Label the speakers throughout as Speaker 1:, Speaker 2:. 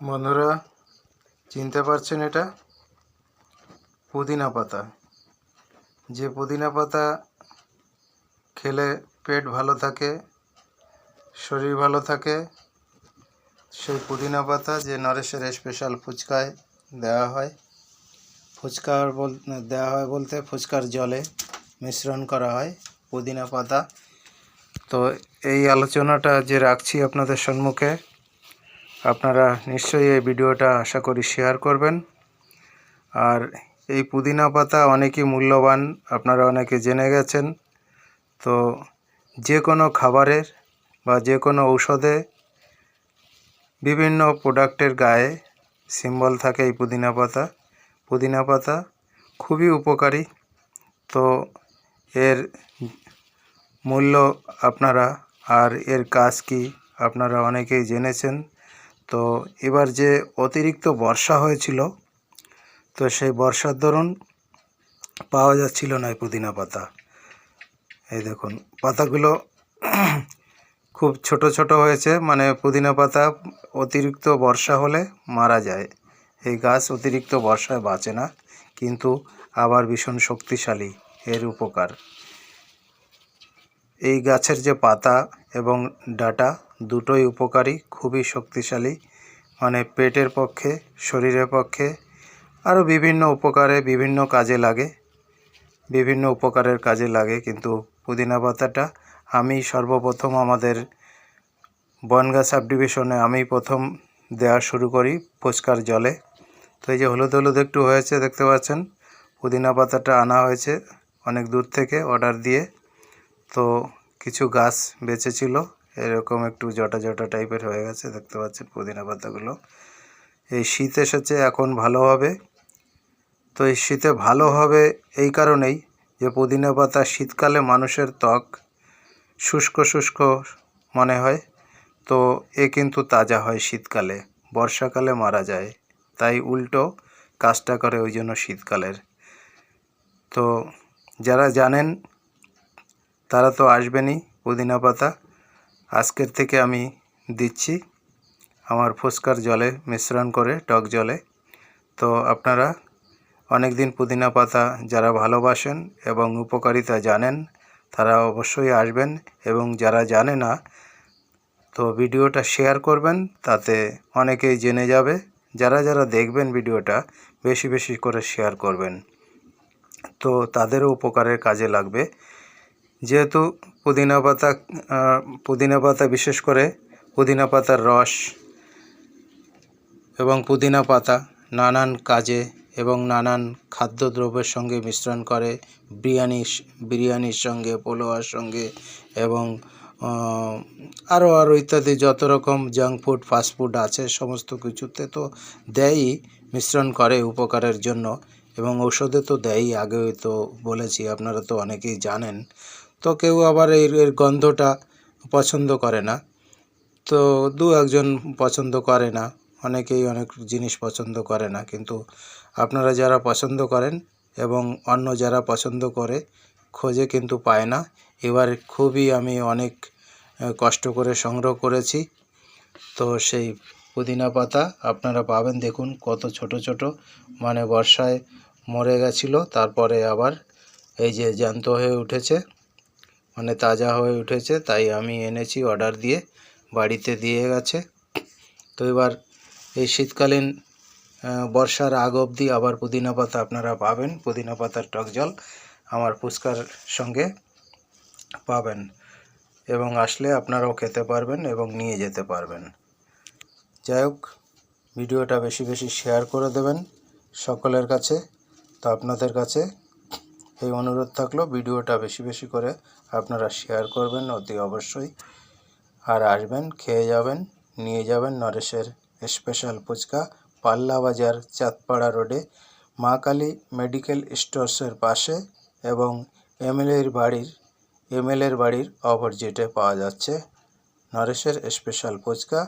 Speaker 1: বন্ধুরা, চিনতে পারছেন এটা পুদিনা পাতা। যে পুদিনা পাতা খেলে পেট ভালো থাকে, শরীর ভালো থাকে, সেই পুদিনা পাতা যে নরেশের স্পেশাল ফুচকায় দেওয়া হয়। বলতে ফুচকার জলে মিশ্রণ করা হয় পুদিনা পাতা। তো এই আলোচনাটা যে রাখছি আপনাদের সম্মুখে, আপনারা নিশ্চয়ই এই ভিডিওটা আশা করি শেয়ার করবেন। আর এই পুদিনা পাতা অনেকই মূল্যবান, আপনারা অনেকে জেনে গেছেন। তো যে কোনো খাবারের বা যে কোনো ঔষধে বিভিন্ন প্রোডাক্টের গায়ে সিম্বল থাকে এই পুদিনা পাতা। পুদিনা পাতা খুবই উপকারী। তো এর মূল্য আপনারা আর এর কাজ কি আপনারা অনেকেই জেনেছেন। তো এবার যে অতিরিক্ত বর্ষা হয়েছিল, তো সেই বর্ষার দরুন পাওয়া যাচ্ছিল না এই পুদিনা পাতা। এই দেখুন পাতাগুলো খুব ছোট ছোট হয়েছে, মানে পুদিনা পাতা অতিরিক্ত বর্ষা হলে মারা যায়। এই গাছ অতিরিক্ত বর্ষায় বাঁচে না, কিন্তু আবার ভীষণ শক্তিশালী, এর উপকার। এই গাছের যে পাতা এবং ডাঁটা দুটোই উপকারী, খুবই শক্তিশালী, মানে পেটের পক্ষে, শরীরের পক্ষে, আরও বিভিন্ন উপকারে, বিভিন্ন কাজে লাগে, বিভিন্ন উপকারের কাজে লাগে। কিন্তু পুদিনা পাতাটা আমি সর্বপ্রথম আমাদের বনগাঁ সাব ডিভিশনে আমি প্রথম দেওয়া শুরু করি ফুচকার জলে। তো এই যে হলুদ হলুদ একটু হয়েছে দেখতে পাচ্ছেন, পুদিনা পাতাটা আনা হয়েছে অনেক দূর থেকে অর্ডার দিয়ে। তো কিছু গাছ বেঁচেছিল, এরকম একটু জটা জটা টাইপের হয়ে গেছে দেখতে পাচ্ছেন পুদিনা পাতাগুলো। এই শীত এসেছে এখন ভালো হবে। তো এই শীতে ভালো হবে এই কারণেই যে পুদিনা পাতা শীতকালে মানুষের ত্বক শুষ্ক শুষ্ক মনে হয়, তো এ কিন্তু তাজা হয় শীতকালে, বর্ষাকালে মারা যায়। তাই উল্টো কাজটা করে ওই জন্য শীতকালের। তো যারা জানেন তারা তো আসবেনই। পুদিনা পাতা আজকের থেকে আমি দিচ্ছি আমার ফুচকার জলে মিশ্রণ করে, টক জলে। তো আপনারা অনেক দিন পুদিনা পাতা যারা ভালোবাসেন এবং উপকারিতা জানেন তারা অবশ্যই আসবেন, এবং যারা জানে না তো ভিডিওটা শেয়ার করবেন, তাতে অনেকেই জেনে যাবে। যারা যারা দেখবেন ভিডিওটা বেশি বেশি করে শেয়ার করবেন, তো তাদেরও উপকারের কাজে লাগবে। যেহেতু পুদিনা পাতা বিশেষ করে পুদিনা পাতার রস এবং পুদিনা পাতা নানান কাজে এবং নানান খাদ্যদ্রব্যের সঙ্গে মিশ্রণ করে, বিরিয়ানির সঙ্গে, পোলোয়ার সঙ্গে, এবং আরও ইত্যাদি যত রকম জাঙ্ক ফুড, ফাস্টফুড আছে সমস্ত কিছুতে তো দেয়ই, মিশ্রণ করে উপকারের জন্য, এবং ঔষধে তো দেয়ই। আগে তো বলেছি, আপনারা তো অনেকেই জানেন। তো কেউ আবার এর গন্ধটা পছন্দ করে না, তো দু একজন পছন্দ করে না, অনেকেই অনেক জিনিস পছন্দ করে না। কিন্তু আপনারা যারা পছন্দ করেন এবং অন্য যারা পছন্দ করে খোঁজে কিন্তু পায় না। এবার খুবই আমি অনেক কষ্ট করে সংগ্রহ করেছি। তো সেই পুদিনা পাতা আপনারা পাবেন। দেখুন কত ছোট ছোট, মানে বর্ষায় মরে গেছিলো, তারপরে আবার এই যে জ্যান্ত হয়ে উঠেছে, মানে তাজা হয়ে উঠেছে। তাই আমি এনেছি অর্ডার দিয়ে, বাড়িতে দিয়ে গেছে। তো এবার এই শীতকালীন বর্ষার আগ অবধি আবার পুদিনা পাতা আপনারা পাবেন। পুদিনা পাতার টক জল আমার ফুচকার সঙ্গে পাবেন, এবং আসলে আপনারাও খেতে পারবেন এবং নিয়ে যেতে পারবেন। যাই হোক, ভিডিওটা বেশি বেশি শেয়ার করে দেবেন সকলের কাছে। তো আপনাদের কাছে এই অনুরোধ থাকলো, ভিডিওটা বেশি বেশি করে আপনারা শেয়ার করবেন অতি অবশ্যই। আর আসবেন, খেয়ে যাবেন, নিয়ে যাবেন নরেশের স্পেশাল ফুচকা, পাল্লা বাজার, চাঁদপাড়া রোডে, মা কালী মেডিকেল স্টোর্সের পাশে, এবং এমএলএর বাড়ির অপোজিটে পাওয়া যাচ্ছে নরেশের স্পেশাল ফুচকা,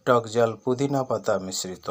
Speaker 1: টক জল পুদিনা পাতা মিশ্রিত।